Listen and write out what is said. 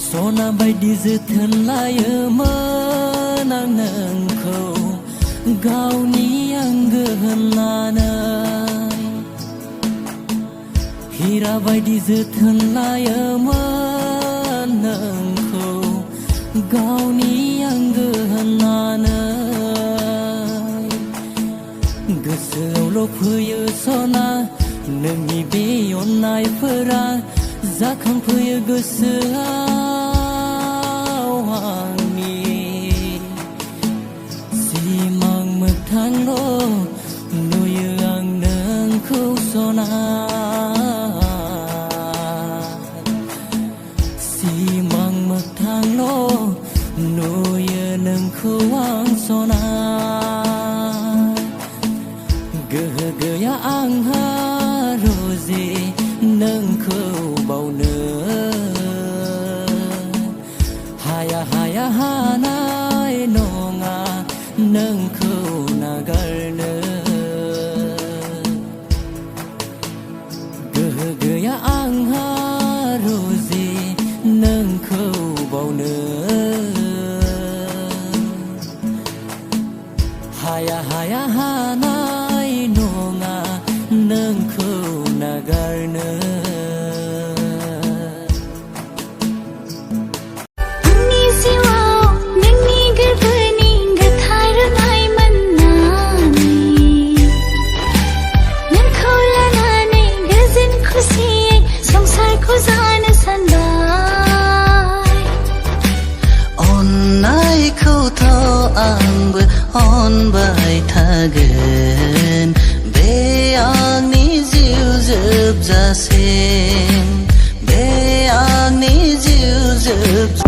सना बायदि जोथोन लायोमोन आं नोंखौ गावनि आंगो होननानै हीरा बायदि जोथोन लायोमोन नोंखौ गावनि आंगो होननानै गोसोआवल' फैयो सना नोंनि बे अननायफोरा जाखांफैयो गोसोआव आंनि सिमां मोगथांल' नुयो आं नोंखौ सना सिमां मोगथांल' नुयो नोंखौ आं सना गोहो गैया आंहा रोजे नोंखौ बावनो हाया हाया हानाय नङा नोंखौ नागारनो गोहो गैया आंहा रोजे नोंखौ बावनो हाया हाया हानाय नङा नोंखौ नागारनो आंनि जिउआव नोंनि गोरबोनि गोथार माइ मोननानै नोंखौ लानानै गोजोन खुसियै संसारखौ जानो सानबाय अननायखौथ' आंबो अनबाय थागोन बे आंनि जिउ जोबजासिम बे आंनि जिउ जोबजासिम